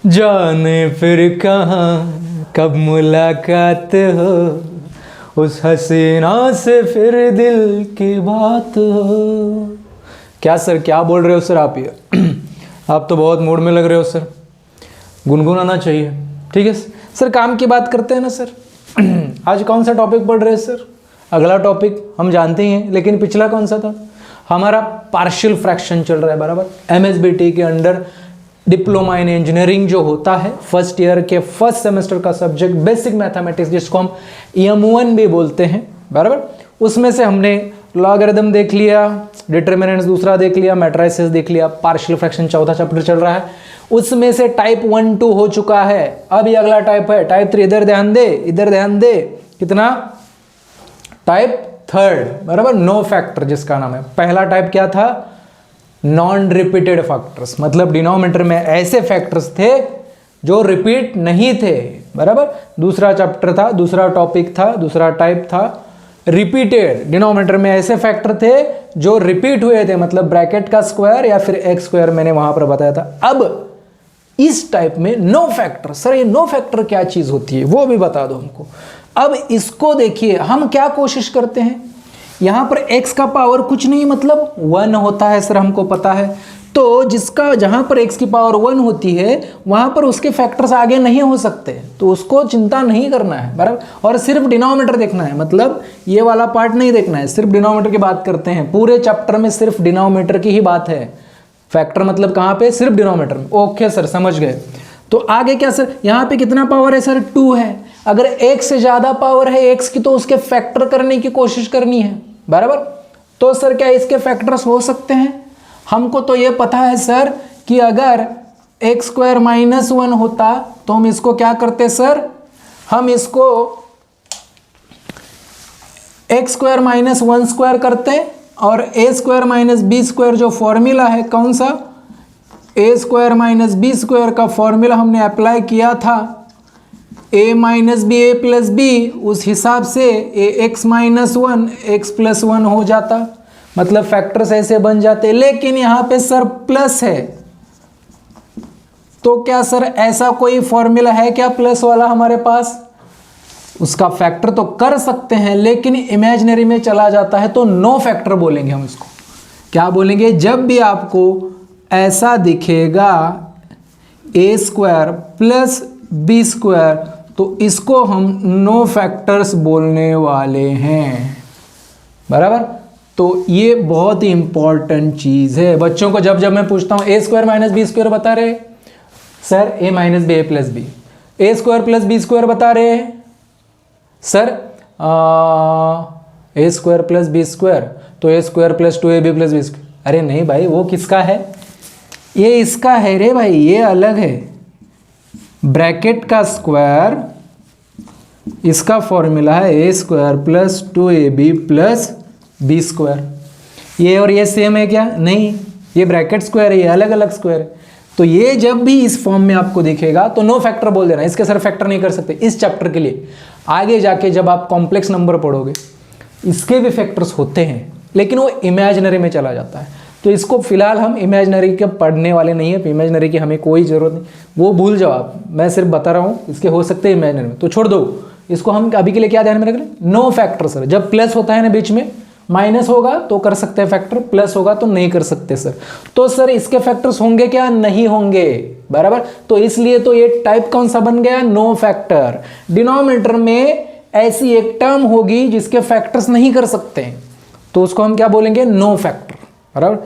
जाने फिर कहाँ कब मुलाकात हो, उस हसीना से फिर दिल की बात हो। क्या सर, क्या बोल रहे हो सर आप ये? आप तो बहुत मूड में लग रहे हो सर, गुनगुनाना चाहिए। ठीक है सर, काम की बात करते हैं ना सर। आज कौन सा टॉपिक पढ़ रहे हैं सर? अगला टॉपिक हम जानते ही हैं, लेकिन पिछला कौन सा था? हमारा पार्शियल फ्रैक्शन चल रहा है बराबर। एमएसबीटी के अंडर डिप्लोमा इन इंजीनियरिंग जो होता है, फर्स्ट ईयर के फर्स्ट सेमेस्टर का सब्जेक्ट बेसिक मैथमेटिक्स, जिसको हम EM1 भी बोलते हैं बराबर। उसमें से हमने लॉगरिथम देख लिया, डिटरमिनेंट्स दूसरा देख लिया, मैट्रिसेस देख लिया, पार्शियल फ्रैक्शन चौथा चैप्टर चल रहा है। उसमें से टाइप 1 2 हो चुका है, अब ये अगला टाइप है टाइप 3। इधर ध्यान दे, इधर ध्यान दे, कितना? टाइप 3 बराबर, नो फैक्टर जिसका नाम है। पहला टाइप क्या था? नॉन रिपीटेड फैक्टर्स, मतलब डिनोमिनेटर में ऐसे फैक्टर्स थे जो रिपीट नहीं थे बराबर। दूसरा चैप्टर था, दूसरा टॉपिक था, दूसरा टाइप था रिपीटेड। डिनोमिनेटर में ऐसे फैक्टर थे जो रिपीट हुए थे, मतलब ब्रैकेट का स्क्वायर या फिर एक्स स्क्वायर, मैंने वहां पर बताया था। अब इस टाइप में नो फैक्टर। सर ये नो फैक्टर क्या चीज होती है वो भी बता दो हमको। अब इसको देखिए, हम क्या कोशिश करते हैं, यहां पर x का पावर कुछ नहीं मतलब 1 होता है सर, हमको पता है। तो जिसका जहां पर x की पावर 1 होती है वहां पर उसके फैक्टर्स आगे नहीं हो सकते, तो उसको चिंता नहीं करना है बराबर। और सिर्फ डिनोमिनेटर देखना है, मतलब ये वाला पार्ट नहीं देखना है, सिर्फ डिनोमिनेटर की बात करते हैं। पूरे चैप्टर में सिर्फ डिनोमिनेटर की ही बात है। फैक्टर मतलब कहां पे? सिर्फ डिनोमिनेटर में। ओके सर, समझ गए। तो आगे क्या सर, यहां पे कितना पावर है सर? 2 है। अगर एक से ज्यादा पावर है x की तो उसके फैक्टर करने की कोशिश करनी है बराबर। तो सर क्या इसके फैक्टर्स हो सकते हैं? हमको तो ये पता है सर कि अगर x स्क्वायर माइनस 1 होता तो हम इसको क्या करते सर? हम इसको x स्क्वायर माइनस 1 स्क्वायर करते, और a square minus B square जो फॉर्मूला है, कौन सा? a square minus B square का फॉर्मूला हमने अप्लाई किया था, a minus B A plus B, उस हिसाब से ax माइनस 1 x प्लस 1 हो जाता, मतलब फैक्टर्स ऐसे बन जाते। लेकिन यहां पे सर प्लस है, तो क्या सर ऐसा कोई फॉर्मूला है क्या प्लस वाला हमारे पास? उसका फैक्टर तो कर सकते हैं, लेकिन इमेजिनरी में चला जाता है तो नो फैक्टर बोलेंगे हम इसको। क्या बोलेंगे? जब भी आपको ऐसा दिखेगा a square plus B square, तो इसको हम नो फैक्टर्स बोलने वाले हैं बराबर। तो ये बहुत ही इंपॉर्टेंट चीज है बच्चों को। जब जब मैं पूछता हूं a square minus B square बता रहे sir, a minus B A plus B, A square plus B square बता रहे sir, A square plus B square, तो A square plus 2ab plus B square. अरे नहीं भाई, वो किसका है? ये इसका है रे भाई, ये अलग है। ब्रैकेट का स्क्वायर, इसका फॉर्मूला है A square plus 2ab plus B square. ये और ये सेम है क्या? नहीं, ये ब्रैकेट स्क्वायर है, ये अलग अलग स्क्वायर है। तो ये जब भी इस फॉर्म में आपको दिखेगा तो नो फैक्टर बोल देना, इसके सर फैक्टर नहीं कर सकते इस चैप्टर के लिए। आगे जाके जब आप कॉम्प्लेक्स नंबर पढ़ोगे इसके भी फैक्टर्स होते हैं, लेकिन वो इमेजिनरी में चला जाता है। तो इसको फिलहाल हम इमेजिनरी के पढ़ने वाले नहीं है, इमेजिनरी की हमें कोई ज़रूरत नहीं, वो भूल जाओ आप। मैं सिर्फ बता रहा हूँ इसके हो सकते हैं इमेजिनरी में, तो छोड़ दो इसको। हम अभी के लिए क्या ध्यान में रख लें? No factor sir. जब प्लस होता है ना बीच में, माइनस होगा तो कर सकते हैं फैक्टर, प्लस होगा तो नहीं कर सकते सर। तो सर इसके फैक्टर्स होंगे क्या? नहीं होंगे बराबर। तो इसलिए तो ये टाइप कौन सा बन गया? No factor. डिनोमिनेटर में ऐसी एक टर्म होगी जिसके फैक्टर्स नहीं कर सकते, तो उसको हम क्या बोलेंगे? नो फैक्टर बराबर।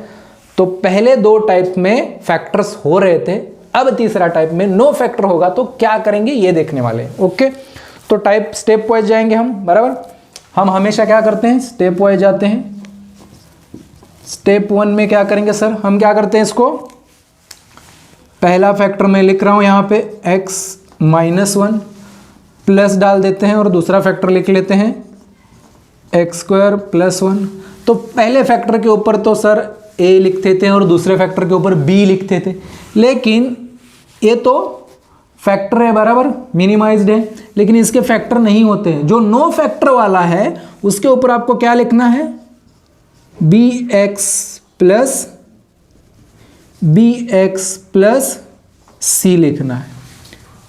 तो पहले 2 टाइप में फैक्टर्स हो रहे थे, अब तीसरा टाइप में नो फैक्टर होगा, तो क्या करेंगे ये देखने वाले हैं। ओके, तो टाइप स्टेप वाइज जाएंगे हम बराबर। हम हमेशा क्या करते हैं? स्टेप वाइज जाते हैं। स्टेप 1 में क्या करेंगे सर? हम क्या करते हैं, इसको पहला फैक्टर मैं लिख रहा हूं यहां पे x माइनस 1 प्लस डाल देते हैं, और दूसरा फैक्टर लिख लेते हैं x स्क्वायर प्लस 1। तो पहले फैक्टर के ऊपर तो सर a लिखते थे और दूसरे फैक्टर के ऊपर b लिखते थे, लेकिन ये तो फैक्टर है बराबर, मिनिमाइज्ड है, लेकिन इसके फैक्टर नहीं होते हैं। जो नो फैक्टर वाला है उसके ऊपर आपको क्या लिखना है? bx प्लस सी लिखना है।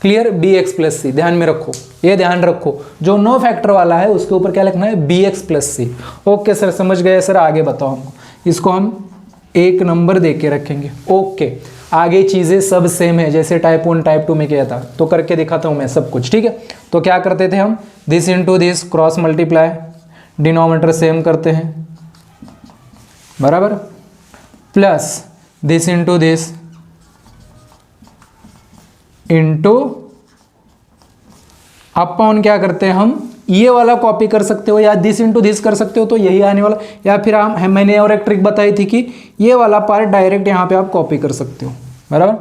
क्लियर, बी एक्स प्लस सी, ध्यान में रखो, ये ध्यान रखो, जो नो फैक्टर वाला है उसके ऊपर क्या लिखना है, बी एक्स प्लस सी। ओके सर, समझ गए सर, आगे बताओ हमको। इसको हम 1 नंबर दे के रखेंगे। ओके, आगे चीज़ें सब सेम है जैसे टाइप 1 टाइप 2 में किया था, तो करके दिखाता हूँ मैं सब कुछ, ठीक है। तो क्या करते थे हम, this into this, cross multiply, denominator same करते हैं, बराबर, plus this into this into upon क्या करते हैं हम, ये वाला कॉपी कर सकते हो या दिस इंटू दिस कर सकते हो, तो यही आने वाला, या फिर हम मैंने और एक ट्रिक बताई थी कि ये वाला पार्ट डायरेक्ट यहाँ पे आप कॉपी कर सकते हो, बराबर।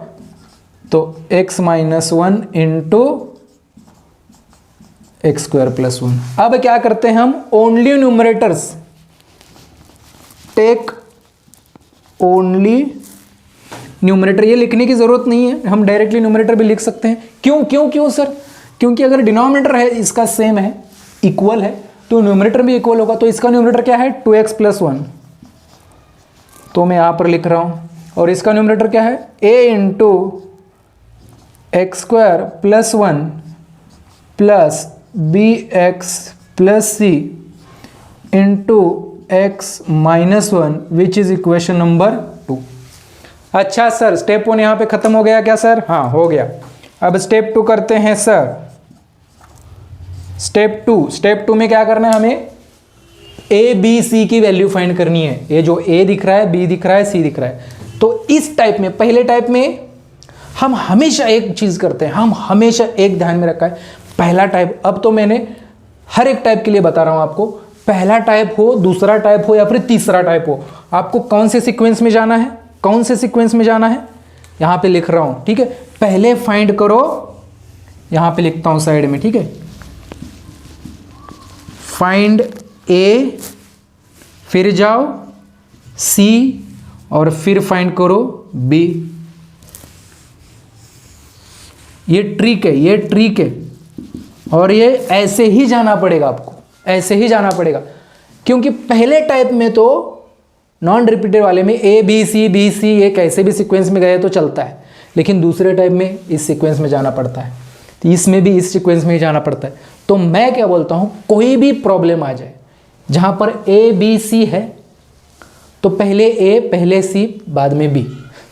तो x minus 1 into X square plus 1। अब क्या करते हैं हम, only numerators take only numerator, ये लिखने की जरूरत नहीं है, हम डायरेक्टली न्यूमरेटर भी लिख सकते हैं। क्यों क्यों क्यों सर, क्योंकि अगर डिनोमिनेटर है इसका सेम है, इक्वल है, तो न्यूमरेटर भी इक्वल होगा। तो इसका न्यूमरेटर क्या है, 2x प्लस 1, तो मैं यहाँ पर लिख रहा हूँ, और इसका न्यूमरेटर क्या है, a into X square plus 1 plus B X plus C into X minus 1 which is equation number 2। अच्छा सर, स्टेप 1 यहाँ पे खत्म हो गया क्या सर, हाँ हो गया। अब स्टेप 2 करते हैं सर। स्टेप 2 में क्या करना है हमें, ए बी सी की वैल्यू फाइंड करनी है। ये जो ए दिख रहा है, बी दिख रहा है, सी दिख रहा है। तो इस टाइप में, पहले टाइप में हम हमेशा एक चीज करते हैं, हम हमेशा एक ध्यान में रखा है, पहला टाइप, अब तो मैंने हर एक टाइप के लिए बता रहा हूं आपको, पहला टाइप हो, दूसरा टाइप हो या फिर तीसरा टाइप हो, आपको कौन से सीक्वेंस में जाना है, कौन से सीक्वेंस में जाना है, यहां पे लिख रहा हूं, ठीक है। पहले फाइंड करो, यहां पे लिखता हूं साइड में, ठीक है, फाइंड ए, फिर जाओ सी, और फिर फाइंड करो बी। ये ट्रिक है, ये ट्रिक है, और ये ऐसे ही जाना पड़ेगा आपको, ऐसे ही जाना पड़ेगा, क्योंकि पहले टाइप में तो नॉन रिपीटेड वाले में ए बी सी ये कैसे भी सीक्वेंस में गए तो चलता है, लेकिन दूसरे टाइप में इस सीक्वेंस में जाना पड़ता है, तो इसमें भी इस सीक्वेंस में ही जाना पड़ता है। तो मैं क्या बोलता हूं, कोई भी प्रॉब्लम आ जाए जहां पर ए बी सी है, तो पहले ए पहले सी बाद में बी,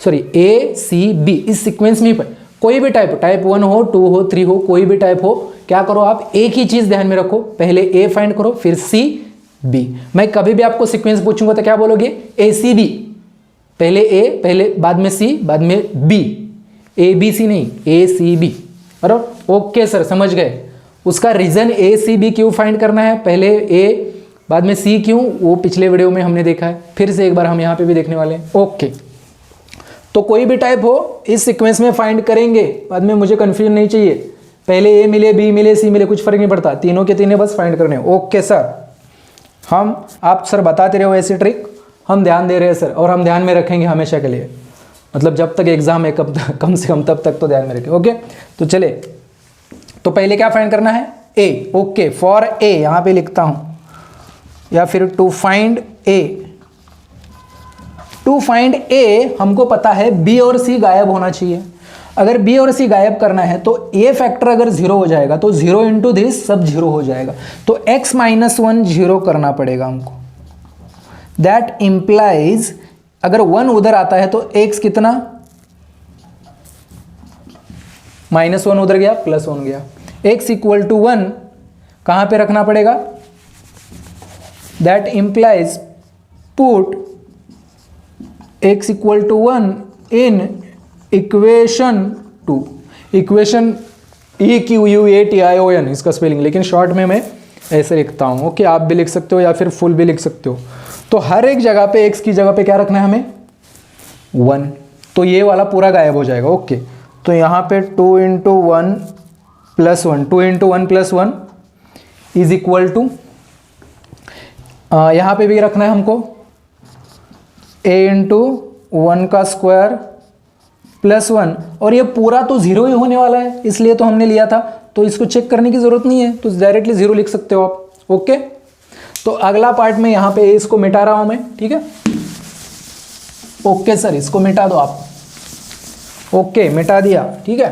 सॉरी ए सी बी, इस सीक्वेंस में ही कोई भी टाइप 1 हो, 2 हो, 3 हो, कोई भी टाइप हो, क्या करो आप, एक ही चीज ध्यान में रखो, पहले ए फाइंड करो फिर सी बी। मैं कभी भी आपको सीक्वेंस पूछूंगा तो क्या बोलोगे, ए सी बी, पहले ए पहले बाद में सी बाद में बी, ए बी सी नहीं, ए सी बी, बराबर। ओके सर, समझ गए। उसका रीजन ए सी बी क्यों फाइंड करना है, पहले ए बाद में सी क्यों, वो पिछले वीडियो में हमने देखा है, फिर से एक बार हम यहाँ पे भी देखने वाले हैं। ओके, तो कोई भी टाइप हो इस सीक्वेंस में फाइंड करेंगे, बाद में मुझे कंफ्यूजन नहीं चाहिए, पहले ए मिले बी मिले सी मिले कुछ फर्क नहीं पड़ता, तीनों के तीनों बस फाइंड करने। ओके सर, आप सर बताते रहो ऐसी ट्रिक, हम ध्यान दे रहे हैं सर, और हम ध्यान में रखेंगे हमेशा के लिए, मतलब जब तक एग्जाम है कम से कम तब तक तो ध्यान में रखें। ओके, तो चले, तो पहले क्या फाइंड करना है, ए। ओके, फॉर ए यहां पे लिखता हूं, या फिर to find A, to find A हमको पता है बी और सी गायब होना चाहिए। अगर बी और सी गायब करना है तो ए फैक्टर अगर 0 हो जाएगा तो 0 इंटू दिस सब 0 हो जाएगा, तो x माइनस 1 0 करना पड़ेगा हमको। दैट इंप्लाइज अगर 1 उधर आता है तो x कितना, -1 उधर गया +1 गया, x इक्वल टू 1 कहां पे रखना पड़ेगा, that implies put x equal to 1 in equation 2, equation EQUATION इसका स्पेलिंग, लेकिन शॉर्ट में मैं ऐसे लिखता हूं। ओके, आप भी लिख सकते हो या फिर फुल भी लिख सकते हो। तो हर एक जगह पे x की जगह पे क्या रखना है हमें, 1, तो ये वाला पूरा गायब हो जाएगा। ओके, तो यहाँ पे 2 into 1 plus 1, 2 into 1 plus 1 is equal to, यहाँ पे भी रखना है हमको a इंटू 1 का स्क्वायर प्लस 1, और ये पूरा तो 0 ही होने वाला है, इसलिए तो हमने लिया था, तो इसको चेक करने की जरूरत नहीं है, तो डायरेक्टली 0 लिख सकते हो आप। ओके, तो अगला पार्ट में यहाँ पे इसको मिटा रहा हूं मैं, ठीक है। ओके सर, इसको मिटा दो आप। ओके, मिटा दिया, ठीक है।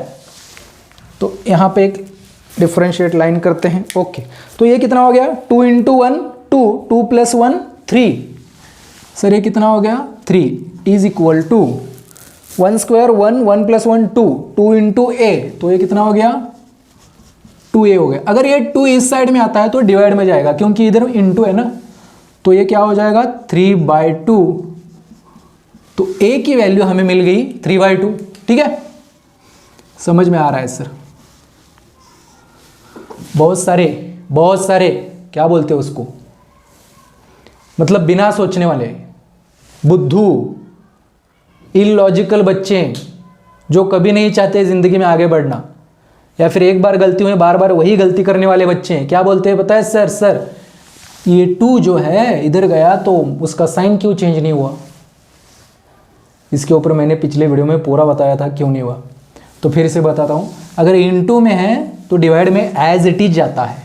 तो यहाँ पे एक डिफरेंशिएट लाइन करते हैं। ओके, तो ये कितना हो गया, 2 × 1 2, 2 + 1 3। सर ये कितना हो गया, 3 is equal to 1 square 1, 1 + 1 2, 2 × a, तो ये कितना हो गया, 2a हो गया। अगर ये 2 इस साइड में आता है तो डिवाइड में जाएगा, क्योंकि इधर इंटू है ना, तो ये क्या हो जाएगा 3/2। तो a की वैल्यू हमें मिल गई 3/2, ठीक है। समझ में आ रहा है सर? बहुत सारे क्या बोलते हैं उसको, मतलब बिना सोचने वाले, बुद्धू, इलॉजिकल बच्चे जो कभी नहीं चाहते जिंदगी में आगे बढ़ना, या फिर एक बार गलती हुई बार बार वही गलती करने वाले बच्चे हैं। क्या बोलते हैं पता है, सर ये 2 जो है इधर गया तो उसका साइन क्यों चेंज नहीं हुआ। इसके ऊपर मैंने पिछले वीडियो में पूरा बताया था क्यों नहीं हुआ, तो फिर से बताता हूँ। अगर इनटू में है तो डिवाइड में एज इट इज जाता है,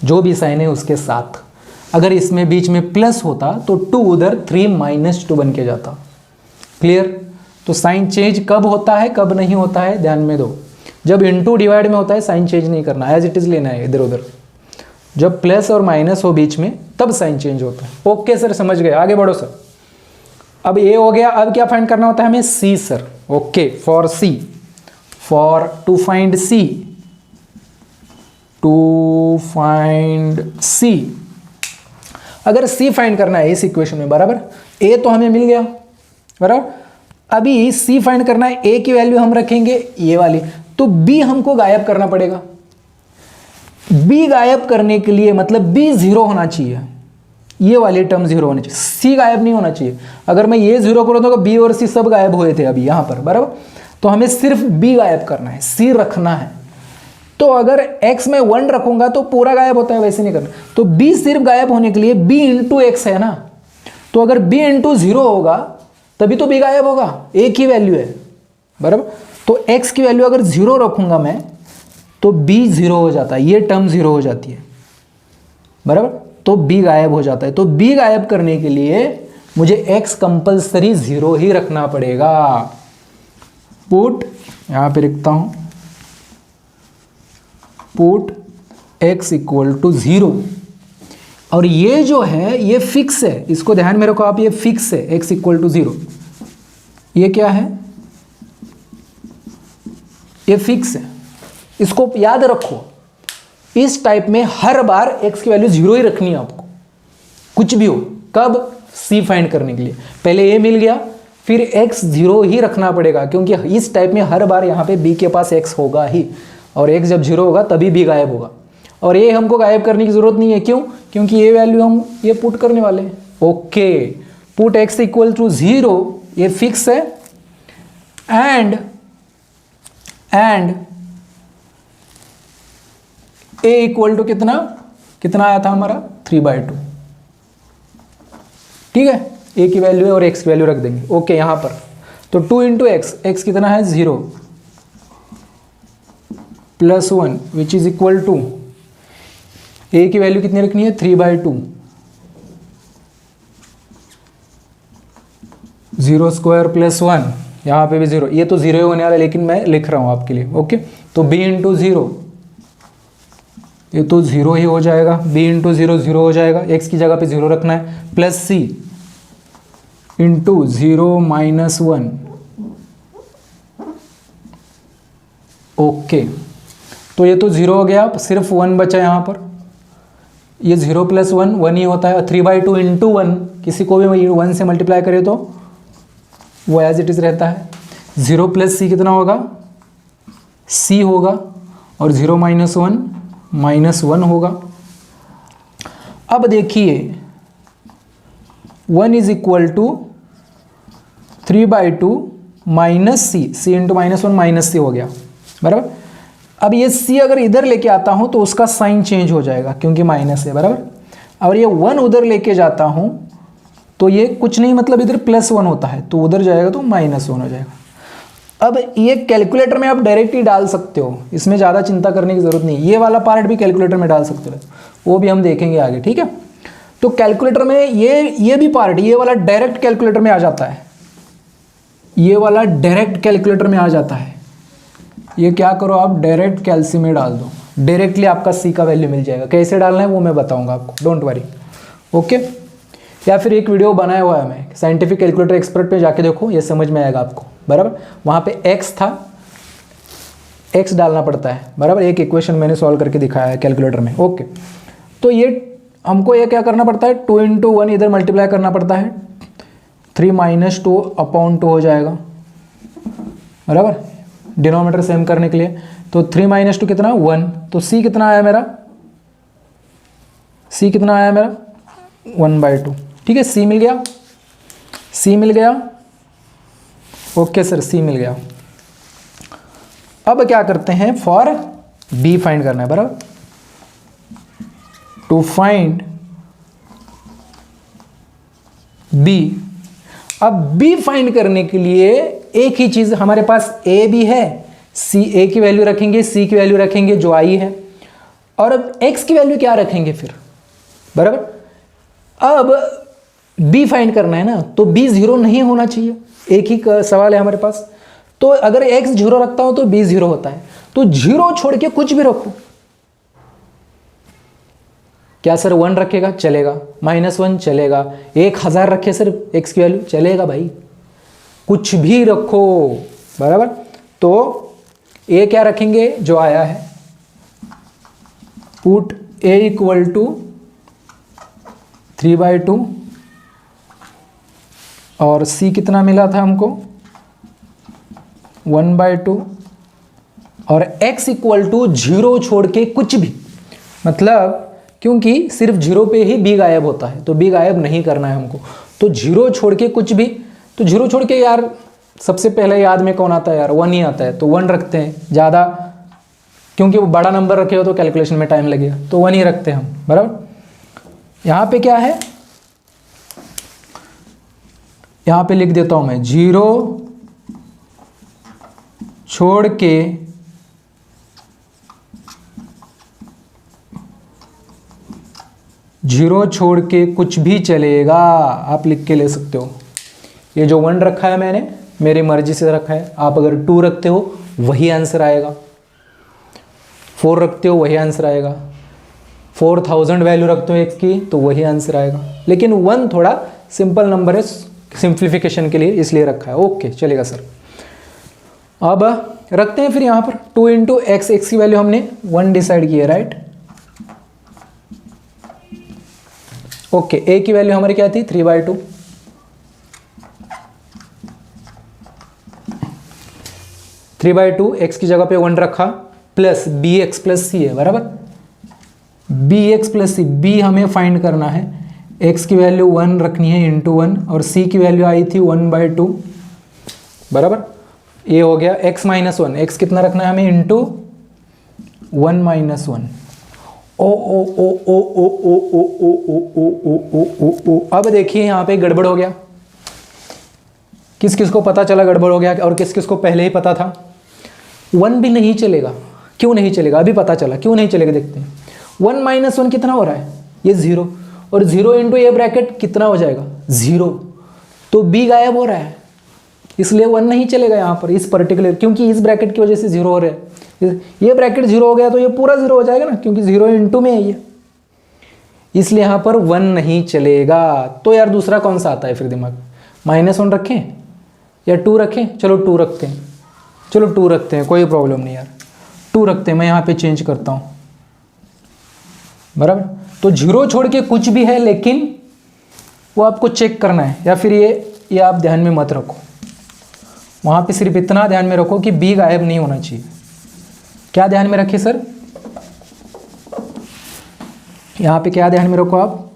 जो भी साइन है उसके साथ। अगर इसमें बीच में प्लस होता तो 2 उधर 3 - 2 बन के जाता। क्लियर? तो साइन चेंज कब होता है कब नहीं होता है ध्यान में दो। जब इनटू डिवाइड में होता है साइन चेंज नहीं करना, एज इट इज लेना है इधर उधर। जब प्लस और माइनस हो बीच में तब साइन चेंज होता है। ओके सर, समझ गए, आगे बढ़ो सर। अब ये हो गया, अब क्या फाइंड करना होता है हमें, C sir. Okay, for C, to find C, अगर सी फाइंड करना है इस इक्वेशन में, बराबर, ए तो हमें मिल गया, बराबर। अभी सी फाइंड करना है, ए की वैल्यू हम रखेंगे ये वाली, तो बी हमको गायब करना पड़ेगा। बी गायब करने के लिए मतलब बी 0 होना चाहिए, ये वाली टर्म 0 होनी चाहिए, सी गायब नहीं होना चाहिए। अगर मैं ये 0 करूँ तो बी और सी सब गायब हुए थे अभी यहाँ पर, बराबर। तो हमें सिर्फ बी गायब करना है, सी रखना है। तो अगर x में 1 रखूंगा तो पूरा गायब होता है, वैसे नहीं करना। तो b सिर्फ गायब होने के लिए b × x है ना, तो अगर b × 0 होगा तभी तो b गायब होगा, a की वैल्यू है, बराबर। तो x की वैल्यू अगर 0 रखूंगा मैं तो b 0 हो जाता है, ये टर्म 0 हो जाती है, बराबर। तो b गायब हो जाता है। तो b गायब करने के लिए मुझे x कंपल्सरी 0 ही रखना पड़ेगा। पुट, यहां पे लिखता हूं, पुट x = 0। और ये जो है ये फिक्स है, इसको ध्यान में रखो आप, ये फिक्स है x = 0। ये क्या है, ये फिक्स है, इसको याद रखो। इस टाइप में हर बार x की वैल्यू 0 ही रखनी है आपको, कुछ भी हो। कब, c फाइंड करने के लिए। पहले a मिल गया, फिर x 0 ही रखना पड़ेगा, क्योंकि इस टाइप में हर बार यहाँ पे b के पास x होगा ही, और x जब 0 होगा तभी b गायब होगा। और ये हमको गायब करने की जरूरत नहीं है, क्यों? क्योंकि ये वैल्यू हम ये पुट करने वाले हैं। ओके, पुट x = 0, ये फिक्स है। एंड a = कितना आया था हमारा, 3/2, ठीक है। a की वैल्यू है और x की वैल्यू रख देंगे। ओके, यहां पर तो 2 × x कितना है, 0 + 1 which is equal to, a की वैल्यू कितनी रखनी है, 3/2, 0² + 1, यहाँ पे भी 0, ये तो 0 ही होने वाला है, लेकिन मैं लिख रहा हूँ आपके लिए। ओके, तो b × 0, ये तो 0 ही हो जाएगा, b × 0 0 हो जाएगा, x की जगह पे 0 रखना है, प्लस c × 0 - 1। ओके, तो ये तो 0 हो गया, सिर्फ 1 बचा यहाँ पर। ये 0 + 1 1 ही होता है, 3/2 × 1, किसी को भी 1 से मल्टीप्लाई करें तो वो एज इट इज रहता है। 0 + c कितना होगा, c होगा, और 0 - 1 -1 होगा। अब देखिए 1 = 3/2 -c, c × -1 -c हो गया, बराबर। अब ये c अगर इधर लेके आता हूं तो उसका साइन चेंज हो जाएगा, क्योंकि माइनस है, बराबर। और ये 1 उधर लेके जाता हूं तो ये कुछ नहीं, मतलब इधर +1 होता है, तो उधर जाएगा तो -1 हो जाएगा। अब ये कैलकुलेटर में आप डायरेक्ट ही डाल सकते हो, इसमें ज़्यादा चिंता करने की ज़रूरत नहीं। ये वाला पार्ट भी कैलकुलेटर में डाल सकते हो, वो भी हम देखेंगे आगे, ठीक है। तो कैलकुलेटर में ये भी पार्ट, ये वाला डायरेक्ट कैलकुलेटर में आ जाता है। ये वाला डायरेक्ट कैलकुलेटर में आ जाता है। ये क्या करो आप डायरेक्ट कैल्सी में डाल दो, डायरेक्टली आपका सी का वैल्यू मिल जाएगा। कैसे डालना है वो मैं बताऊंगा आपको, डोंट वरी। ओके, या फिर एक वीडियो बनाया हुआ है मैं साइंटिफिक कैलकुलेटर एक्सपर्ट पे जाके देखो, ये समझ में आएगा आपको, बराबर। वहाँ पे एक्स था, एक्स डालना पड़ता है, बराबर। एक इक्वेशन मैंने सॉल्व करके दिखाया है कैलकुलेटर में। ओके, तो ये हमको ये क्या करना पड़ता है, 2 × 1 इधर मल्टीप्लाई करना पड़ता है, 3 - 2/2 हो जाएगा, बराबर। डिनोमिनेटर सेम करने के लिए तो 3 - 2 कितना 1, तो सी कितना आया मेरा, सी कितना आया मेरा 1/2। ठीक है, सी मिल गया, सी मिल गया। ओके सर, सी मिल गया। अब क्या करते हैं, फॉर बी फाइंड करना है, बराबर। To find B. अब बी फाइंड करने के लिए एक ही चीज हमारे पास, ए भी है, सी, ए की वैल्यू रखेंगे, सी की वैल्यू रखेंगे जो आई है, और अब एक्स की वैल्यू क्या रखेंगे फिर, बराबर। अब बी फाइंड करना है ना, तो बी 0 नहीं होना चाहिए, एक ही सवाल है हमारे पास। तो अगर एक्स 0 रखता हूं तो बी 0 होता है, तो 0 छोड़ के कुछ भी रखो। क्या सर 1 रखेगा, चलेगा, -1 चलेगा, 1000 रखे सर एक्स की वैल्यू, चलेगा भाई, कुछ भी रखो, बराबर। तो ए क्या रखेंगे जो आया है, पुट ए इक्वल टू 3/2, और सी कितना मिला था हमको 1/2, और x इक्वल टू 0 छोड़ के कुछ भी, मतलब क्योंकि सिर्फ 0 पे ही b गायब होता है, तो b गायब नहीं करना है हमको, तो 0 छोड़ के कुछ भी। तो 0 छोड़ के यार सबसे पहले याद में कौन आता है यार, 1 ही आता है, तो 1 रखते हैं, ज़्यादा क्योंकि वो बड़ा नंबर रखे हो तो कैलकुलेशन में टाइम लगेगा, तो 1 ही रखते हैं हम, बराबर। यहाँ पे क्या है, यहाँ पे लिख देता हूँ मैं 0 छोड़ के कुछ भी चलेगा, आप लिख के ले सकते हो। ये जो 1 रखा है मैंने मेरी मर्जी से रखा है, आप अगर 2 रखते हो वही आंसर आएगा, 4 रखते हो वही आंसर आएगा, 4000 वैल्यू रखते हो एक्स की तो वही आंसर आएगा। लेकिन 1 थोड़ा सिंपल नंबर है, सिंप्लीफिकेशन के लिए इसलिए रखा है। ओके, चलेगा सर। अब रखते हैं फिर यहाँ पर 2 × x, x की वैल्यू हमने 1 डिसाइड की है, राइट। ओके, a की वैल्यू हमारी क्या थी 3/2, 3/2 x की जगह पे 1 रखा, प्लस bx + c है, बराबर। bx + c, b हमें फाइंड करना है, x की वैल्यू 1 रखनी है × 1, और c की वैल्यू आई थी 1/2, बराबर। ये हो गया x - 1, x कितना रखना है हमें × 1 - 1। ओ ओ ओ ओ ओ ओ ओ ओ ओ ओ ओ ओ ओ। अब देखिए यहाँ पे गड़बड़ हो गया, किस किस को पता चला गड़बड़ हो गया, और किस किस को पहले ही पता था। 1 भी नहीं चलेगा, क्यों नहीं चलेगा, अभी पता चला क्यों नहीं चलेगा, देखते हैं। 1 - 1 कितना हो रहा है, ये 0, और 0 × ये ब्रैकेट कितना हो जाएगा 0, तो b गायब हो रहा है, इसलिए 1 नहीं चलेगा यहाँ पर इस पर्टिकुलर, क्योंकि इस ब्रैकेट की वजह से 0 हो रहा है। ये ब्रैकेट 0 हो गया तो ये पूरा 0 हो जाएगा ना, क्योंकि 0 × में है ये, इसलिए यहाँ पर 1 नहीं चलेगा। तो यार दूसरा कौन सा आता है फिर दिमाग, -1 रखें या 2 रखें, चलो 2 रखते हैं, चलो 2 रखते हैं, कोई प्रॉब्लम नहीं यार, 2 रखते हैं। मैं यहाँ पे चेंज करता हूँ, बराबर। तो 0 छोड़ के कुछ भी है, लेकिन वो आपको चेक करना है, या फिर ये आप ध्यान में मत रखो, वहाँ पे सिर्फ इतना ध्यान में रखो कि b गायब नहीं होना चाहिए। क्या ध्यान में रखे सर, यहाँ पे क्या ध्यान में रखो आप,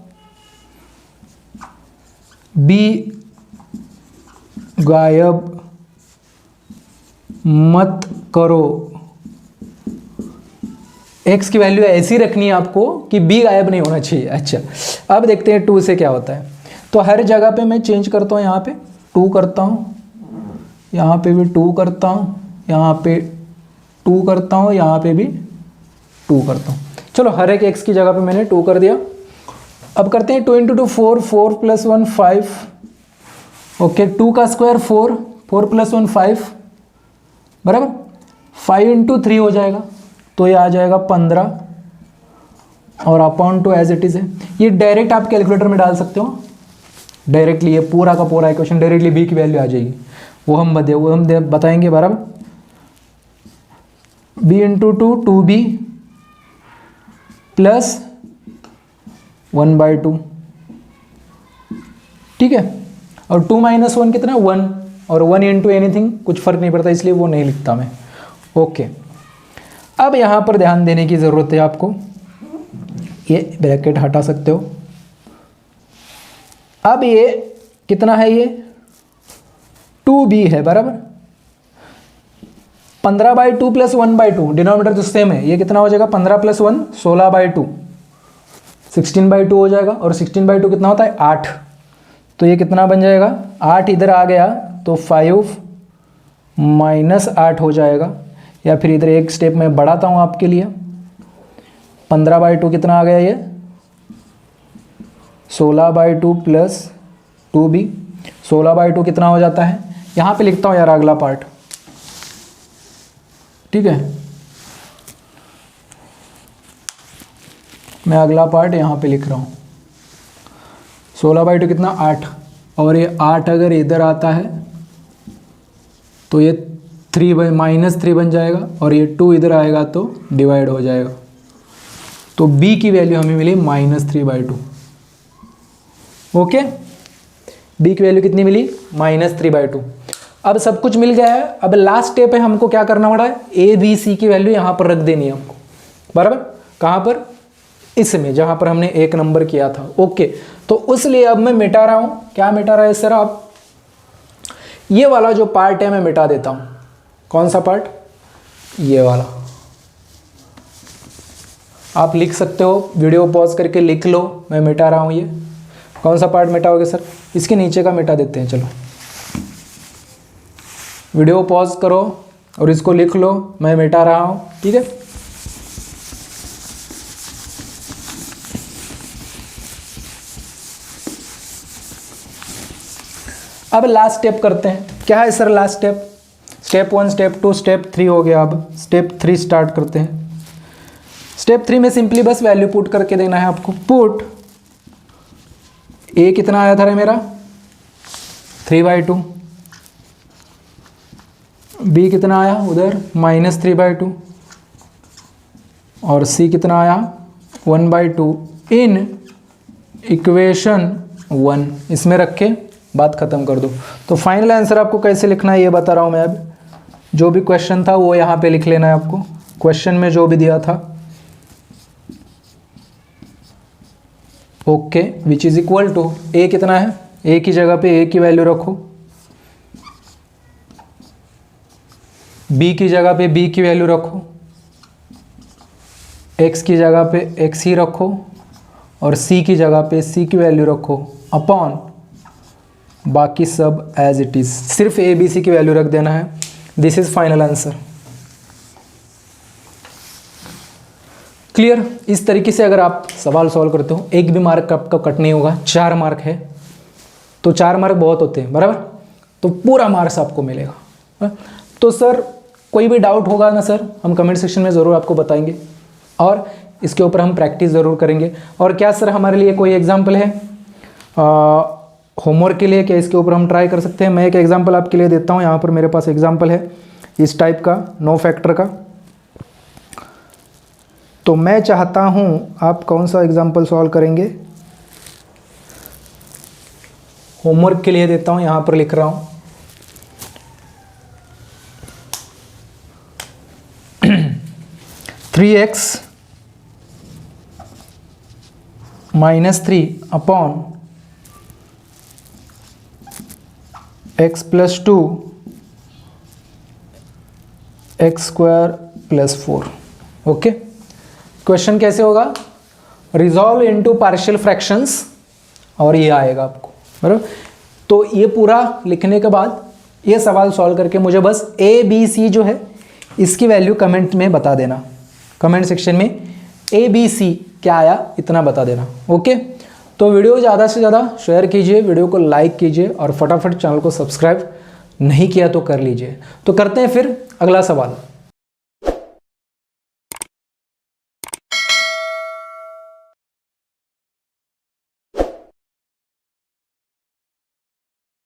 b गायब मत करो, x की वैल्यू ऐसी रखनी है आपको कि b गायब नहीं होना चाहिए। अच्छा, अब देखते हैं 2 से क्या होता है। तो हर जगह पे मैं चेंज करता हूँ, यहाँ पे 2 करता हूँ, यहाँ पे भी 2 करता हूँ, यहाँ पे 2 करता हूँ, यहाँ पे भी 2 करता हूँ। चलो हर एक x की जगह पे मैंने 2 कर दिया। अब करते हैं 2 × 2 4, 4 + 1 5। ओके, 2 का स्क्वायर 4, 4 + 1 5 बराबर 5 × 3 हो जाएगा, तो ये आ जाएगा 15 और upon two as it is है। ये डायरेक्ट आप कैलकुलेटर में डाल सकते हो डायरेक्टली, ये पूरा का पूरा इक्वेशन डायरेक्टली b की वैल्यू आ जाएगी, वो हम बताएंगे बराबर। b × 2 2b प्लस 1/2, ठीक है। और 2 - 1 कितना 1, और 1 × एनीथिंग कुछ फर्क नहीं पड़ता, इसलिए वो नहीं लिखता मैं। ओके, अब यहाँ पर ध्यान देने की ज़रूरत है आपको, ये ब्रैकेट हटा सकते हो। अब ये कितना है, ये 2b है बराबर, 15/2 + 1/2, डिनोमिनेटर तो सेम है, ये कितना हो जाएगा 15 + 1 16/2, 16/2 हो जाएगा। और 16/2 कितना होता है 8, तो ये कितना बन जाएगा 8 इधर आ गया तो 5 - 8 हो जाएगा। या फिर इधर एक स्टेप मैं बढ़ाता हूँ आपके लिए, 15/2 कितना आ गया, ये 16/2 + 2b, 16/2 कितना हो जाता है, यहाँ पे लिखता हूँ यार अगला पार्ट, ठीक है। मैं अगला पार्ट यहाँ पे लिख रहा हूँ, 16/2 कितना 8, और ये 8 अगर इधर आता है तो ये -3 बन जाएगा, और ये 2 इधर आएगा तो डिवाइड हो जाएगा। तो b की वैल्यू हमें मिली -3/2। ओके, b की वैल्यू कितनी मिली -3/2। अब सब कुछ मिल गया है, अब लास्ट स्टेप है, हमको क्या करना पड़ा है, a b c की वैल्यू यहाँ पर रख देनी है हमको बराबर। कहाँ पर, इसमें जहाँ पर हमने 1 नंबर किया था। ओके, तो उसलिए अब मैं मिटा रहा हूँ, क्या मिटा रहा है सर आप, ये वाला जो पार्ट है मैं मिटा देता हूँ। कौन सा पार्ट, ये वाला। आप लिख सकते हो, वीडियो पॉज करके लिख लो, मैं मिटा रहा हूँ। ये कौन सा पार्ट मिटाओगे सर, इसके नीचे का मिटा देते हैं। चलो वीडियो पॉज करो और इसको लिख लो, मैं मिटा रहा हूँ, ठीक है। अब लास्ट स्टेप करते हैं, क्या है sir last step, step 1 step 2 step 3 हो गया। अब स्टेप 3 स्टार्ट करते हैं। स्टेप 3 में सिंपली बस वैल्यू पुट करके देना है आपको। पुट a कितना आया था रे मेरा 3/2, b कितना आया उधर -3/2, और c कितना आया 1/2 इन इक्वेशन 1। इसमें रख के बात खत्म कर दो। तो फाइनल आंसर आपको कैसे लिखना है ये बता रहा हूँ मैं। अब जो भी क्वेश्चन था वो यहाँ पे लिख लेना है आपको, क्वेश्चन में जो भी दिया था। Okay, which is equal to a कितना है, a की जगह पे a की वैल्यू रखो, b की जगह पे b की वैल्यू रखो, x की जगह पे x ही रखो, और c की जगह पे c की वैल्यू रखो, अपॉन बाकी सब एज इट इज। सिर्फ a b c की वैल्यू रख देना है। This is final answer. Clear. इस तरीके से अगर आप सवाल सॉल्व करते हो, एक भी मार्क आपका कट नहीं होगा। 4 मार्क है तो 4 मार्क बहुत होते हैं बराबर, तो पूरा मार्क्स आपको मिलेगा। तो सर कोई भी डाउट होगा ना सर, हम कमेंट सेक्शन में ज़रूर आपको बताएंगे, और इसके ऊपर हम प्रैक्टिस ज़रूर करेंगे। और क्या सर हमारे लिए कोई एग्जाम्पल है होमवर्क के लिए, क्या इसके ऊपर हम ट्राई कर सकते हैं? मैं एक एग्जाम्पल आपके लिए देता हूँ। यहाँ पर मेरे पास एग्जाम्पल है इस टाइप का, नो फैक्टर का। तो मैं चाहता हूँ आप कौन सा एग्जाम्पल सॉल्व करेंगे, होमवर्क के लिए देता हूँ, यहाँ पर लिख रहा हूँ। (3x - 3 upon x + 2 x² + 4। Okay, question कैसे होगा, रिजॉल्व इनटू पार्शियल फ्रैक्शंस, और ये आएगा आपको बराबर। तो ये पूरा लिखने के बाद ये सवाल सॉल्व करके मुझे बस a b c जो है इसकी वैल्यू कमेंट में बता देना, कमेंट सेक्शन में a b c क्या आया इतना बता देना। ओके, तो वीडियो ज़्यादा से ज़्यादा शेयर कीजिए, वीडियो को लाइक कीजिए, और फटाफट चैनल को सब्सक्राइब नहीं किया तो कर लीजिए। तो करते हैं फिर अगला सवाल।